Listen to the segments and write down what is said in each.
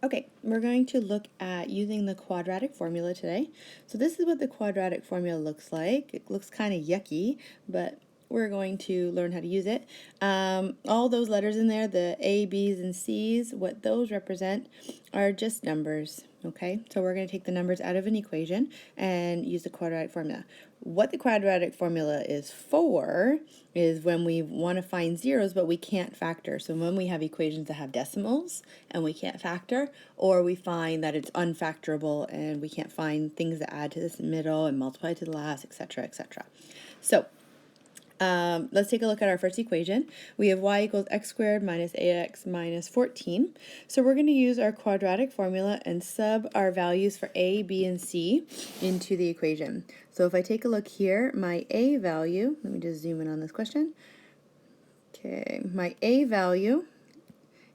Okay, we're going to look at using the quadratic formula today. So this is what the quadratic formula looks like. It looks kind of yucky, but we're going to learn how to use it. All those letters in there, the A, B's, and C's, what those represent are just numbers, okay? So we're going to take the numbers out of an equation and use the quadratic formula. What the quadratic formula is for is when we want to find zeros but we can't factor. So when we have equations that have decimals and we can't factor, or we find that it's unfactorable and we can't find things that add to this middle and multiply to the last, etc., etc. So let's take a look at our first equation. We have y equals x squared minus ax minus 14. So we're going to use our quadratic formula and sub our values for a, b, and c into the equation. So if I take a look here, my a value, let me just zoom in on this question. Okay, my a value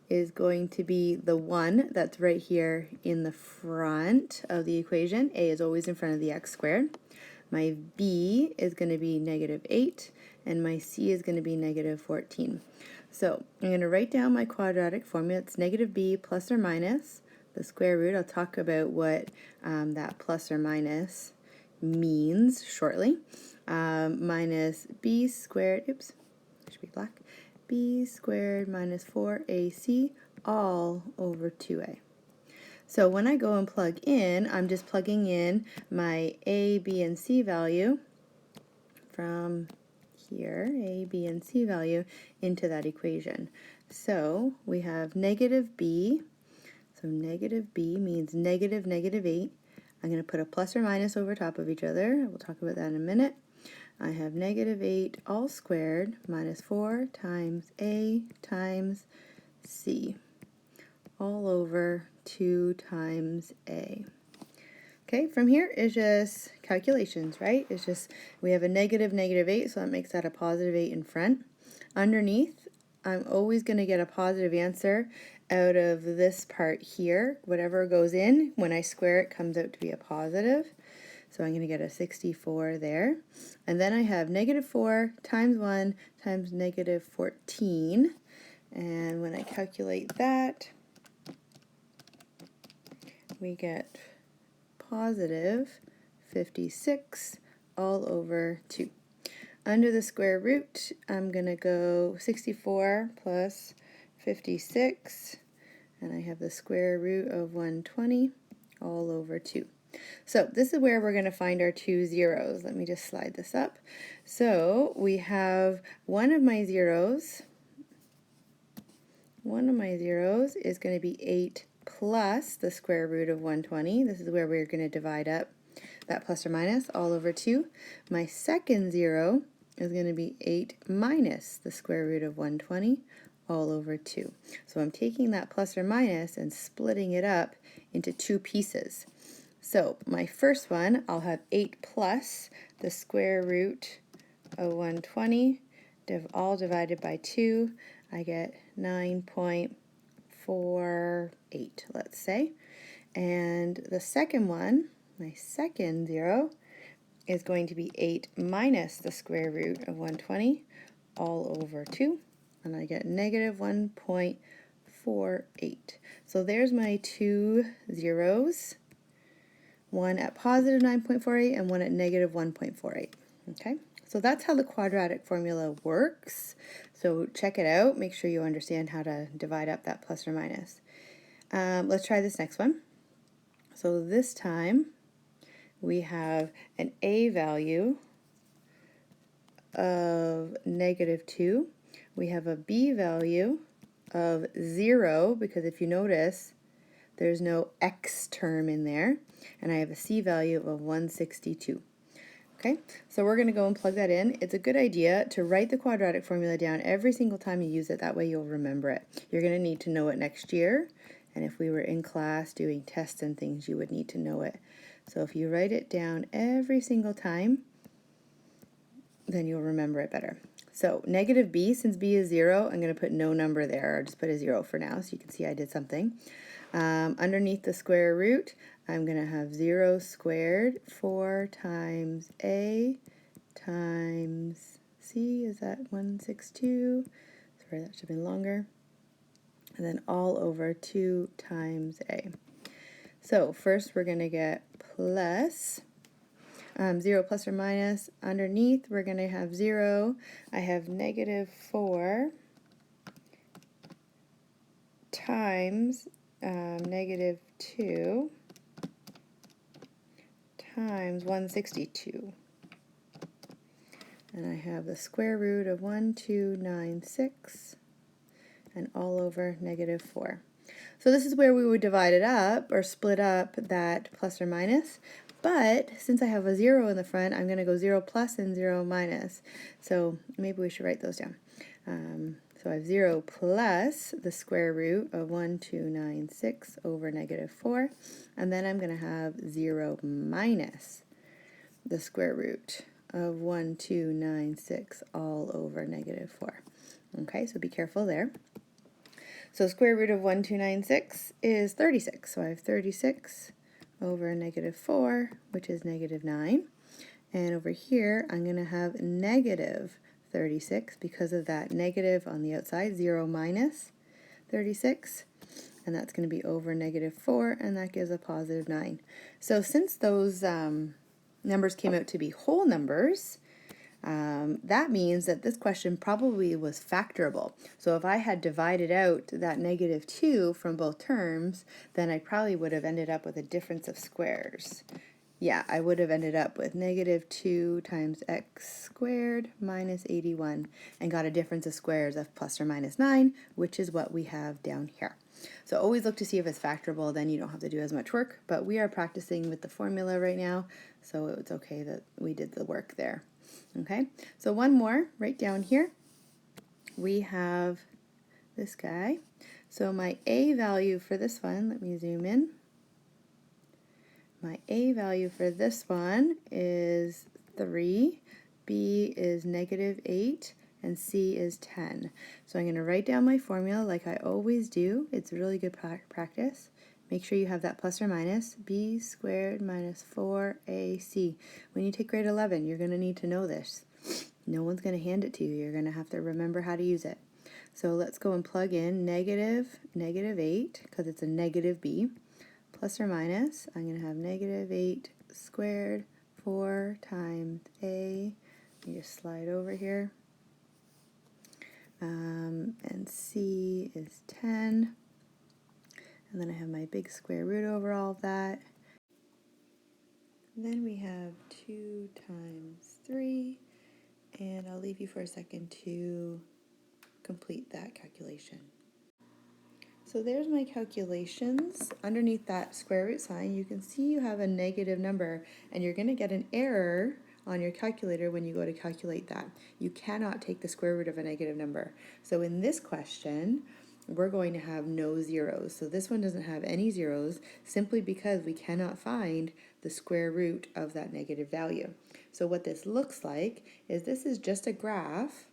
is going to be the 1 that's right here in the front of the equation. A is always in front of the x squared. My b is going to be negative 8, and my c is going to be negative 14. So I'm going to write down my quadratic formula. It's negative b plus or minus the square root. I'll talk about what that plus or minus means shortly. Minus b squared, oops, it should be black, b squared minus 4ac all over 2a. So when I go and plug in, I'm just plugging in my a, b, and c value from here, a, b, and c value into that equation. So we have negative b, so negative b means negative 8. I'm going to put a plus or minus over top of each other. We'll talk about that in a minute. I have negative 8 all squared minus 4 times a times c all over 2 times a. Okay, from here is just calculations, right? It's just, we have a negative 8, so that makes that a positive 8 in front. Underneath, I'm always going to get a positive answer out of this part here. Whatever goes in, when I square it, comes out to be a positive. So I'm going to get a 64 there. And then I have negative 4 times 1 times negative 14. And when I calculate that, we get positive 56 all over 2. Under the square root, I'm going to go 64 plus 56, and I have the square root of 120 all over 2. So this is where we're going to find our two zeros. Let me just slide this up. So we have one of my zeros is going to be 8 plus the square root of 120. This is where we're going to divide up that plus or minus all over 2. My second zero is going to be 8 minus the square root of 120 all over 2. So I'm taking that plus or minus and splitting it up into two pieces. So my first one, I'll have 8 plus the square root of 120, all divided by 2. I get 9.48, let's say. And the second one, my second zero, is going to be 8 minus the square root of 120 all over 2. And I get negative 1.48. So there's my two zeros. One at positive 9.48 and one at negative 1.48. Okay, so that's how the quadratic formula works. So check it out. Make sure you understand how to divide up that plus or minus. Let's try this next one. So this time we have an a value of negative 2. We have a b value of 0, because if you notice, there's no x term in there. And I have a c value of 162. Okay, so we're going to go and plug that in. It's a good idea to write the quadratic formula down every single time you use it. That way you'll remember it. You're going to need to know it next year. And if we were in class doing tests and things, you would need to know it. So if you write it down every single time, then you'll remember it better. So negative b, since b is 0, I'm going to put no number there. I'll just put a 0 for now so you can see I did something. Underneath the square root, I'm going to have 0 squared, 4 times a times c, is that 162? Sorry, that should have been longer. and then all over 2 times a. So first we're going to get plus 0 plus or minus. Underneath we're going to have 0. I have negative 4 times negative 2 times 162. And I have the square root of 1296 and all over negative 4. So this is where we would divide it up or split up that plus or minus. But since I have a 0 in the front, I'm going to go 0 plus and 0 minus. So maybe we should write those down. So I have 0 plus the square root of 1296 over negative 4. And then I'm going to have 0 minus the square root of 1296 all over negative 4. Okay, so be careful there. So square root of 1296 is 36. So I have 36 over negative 4, which is negative 9. And over here, I'm going to have negative 36 because of that negative on the outside, 0 minus 36. And that's going to be over negative 4, and that gives a positive 9. So since those numbers came out to be whole numbers, that means that this question probably was factorable. So if I had divided out that negative 2 from both terms, then I probably would have ended up with a difference of squares. Yeah, I would have ended up with negative 2 times x squared minus 81 and got a difference of squares of plus or minus 9, which is what we have down here. So always look to see if it's factorable, then you don't have to do as much work, but we are practicing with the formula right now, so it's okay that we did the work there. Okay, so one more right down here. We have this guy. So my a value for this one, let me zoom in. My a value for this one is 3, b is negative 8, and c is 10. So I'm going to write down my formula like I always do. It's really good practice. Make sure you have that plus or minus. B squared minus 4ac. When you take grade 11, you're going to need to know this. No one's going to hand it to you. You're going to have to remember how to use it. So let's go and plug in negative 8, because it's a negative b, plus or minus. I'm going to have negative 8 squared 4 times a. Let me just slide over here. And c is 10. And then I have my big square root over all of that. Then we have 2 times 3, and I'll leave you for a second to complete that calculation. So there's my calculations. Underneath that square root sign, you can see you have a negative number, and you're going to get an error on your calculator when you go to calculate that. You cannot take the square root of a negative number. So in this question, we're going to have no zeros. So this one doesn't have any zeros simply because we cannot find the square root of that negative value. So what this looks like is this is just a graph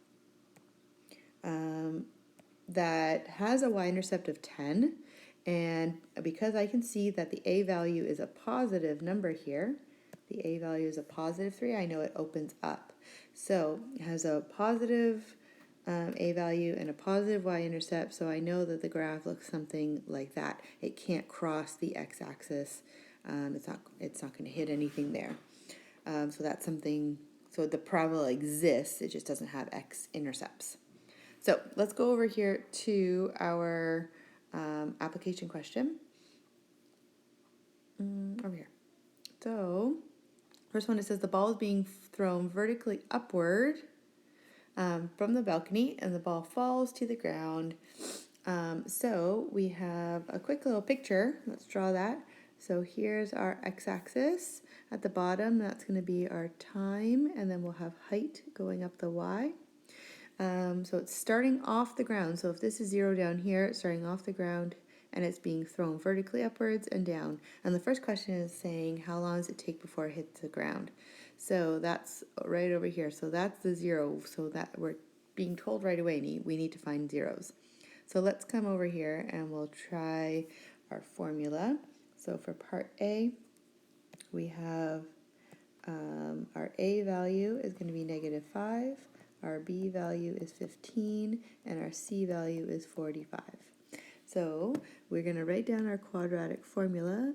that has a y-intercept of 10, and because I can see that the a value is a positive number here, the a value is a positive 3, I know it opens up. So it has a positive a value and a positive y-intercept, so I know that the graph looks something like that. It can't cross the x-axis. It's not going to hit anything there. So that's something. So the parabola exists. It just doesn't have x-intercepts. So let's go over here to our application question. Over here. So first one, it says the ball is being thrown vertically upward from the balcony, and the ball falls to the ground. So we have a quick little picture. Let's draw that. So here's our x-axis. At the bottom, that's going to be our time, and then we'll have height going up the y. So it's starting off the ground. So if this is 0 down here, it's starting off the ground, and it's being thrown vertically upwards and down. And the first question is saying, how long does it take before it hits the ground? So that's right over here. So that's the 0. So that we're being told right away we need to find zeros. So let's come over here and we'll try our formula. So for part A, we have our A value is going to be negative 5, our B value is 15, and our C value is 45. So we're going to write down our quadratic formula.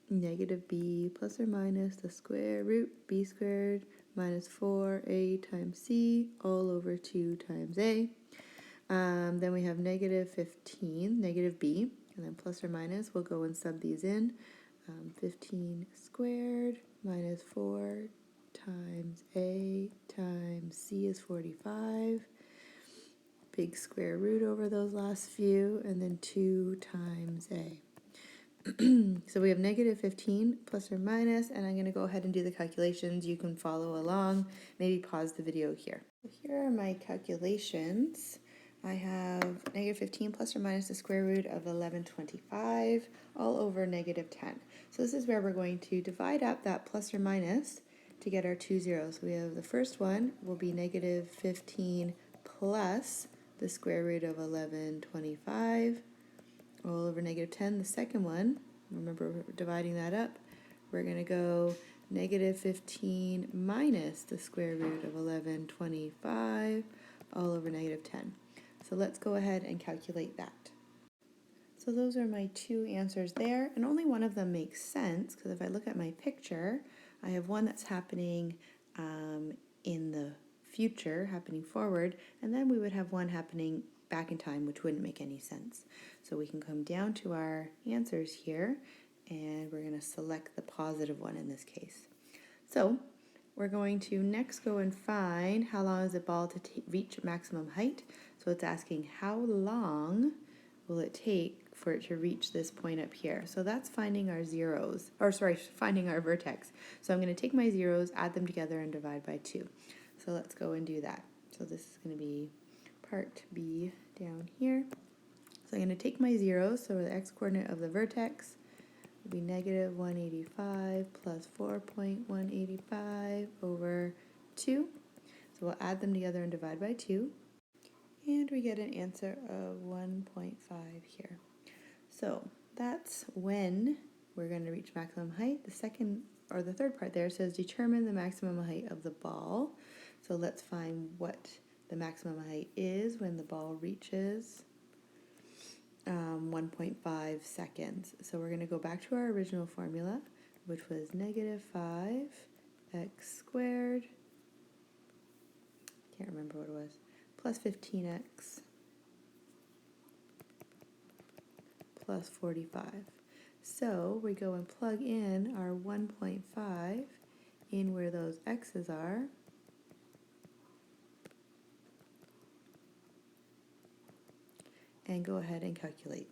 Negative b plus or minus the square root b squared minus 4a times c all over 2 times a. Then we have negative 15, negative b, and then plus or minus, we'll go and sub these in. 15 squared minus 4 times a times c is 45. Big square root over those last few, and then 2 times a. So we have negative 15 plus or minus, and I'm going to go ahead and do the calculations. You can follow along. Maybe pause the video here. Here are my calculations. I have negative 15 plus or minus the square root of 1125 all over negative 10. So this is where we're going to divide up that plus or minus to get our two zeros. So we have the first one will be negative 15 plus the square root of 1125 all over negative 10. The second one, remember we're dividing that up, we're going to go negative 15 minus the square root of 1125 all over negative 10. So let's go ahead and calculate that. So those are my two answers there, and only one of them makes sense, because if I look at my picture, I have one that's happening in the future, happening forward, and then we would have one happening back in time, which wouldn't make any sense. So we can come down to our answers here, and we're going to select the positive one in this case. So we're going to next go and find how long is the ball to reach maximum height. So it's asking how long will it take for it to reach this point up here. So that's finding our zeros, or sorry, finding our vertex. So I'm going to take my zeros, add them together, and divide by 2. So let's go and do that. So this is going to be part B down here. So I'm going to take my zeros, so the x-coordinate of the vertex will be negative 185 plus 4.185 over 2. So we'll add them together and divide by 2. And we get an answer of 1.5 here. So that's when we're going to reach maximum height. The second, or the third part there says determine the maximum height of the ball. So let's find what the maximum height is when the ball reaches 1.5 seconds. So we're going to go back to our original formula, which was negative 5x squared, can't remember what it was, plus 15x plus 45. So we go and plug in our 1.5 in where those x's are. And go ahead and calculate.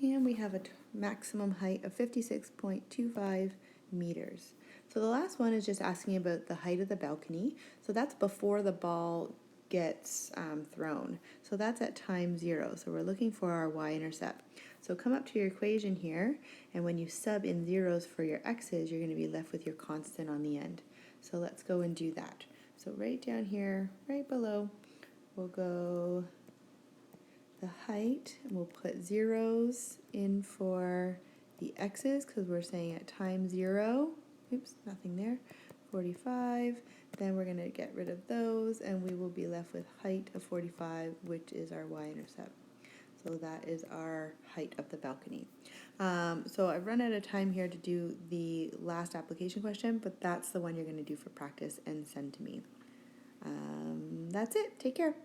And we have a maximum height of 56.25 meters. So the last one is just asking about the height of the balcony. So that's before the ball gets thrown. So that's at time 0. So we're looking for our y-intercept. So come up to your equation here, and when you sub in zeros for your x's, you're going to be left with your constant on the end. So let's go and do that. So right down here, right below, we'll go the height, and we'll put zeros in for the x's because we're saying at time 0, oops, nothing there, 45, then we're going to get rid of those and we will be left with height of 45, which is our y-intercept. So that is our height of the balcony. So I've run out of time here to do the last application question, but that's the one you're going to do for practice and send to me. That's it. Take care.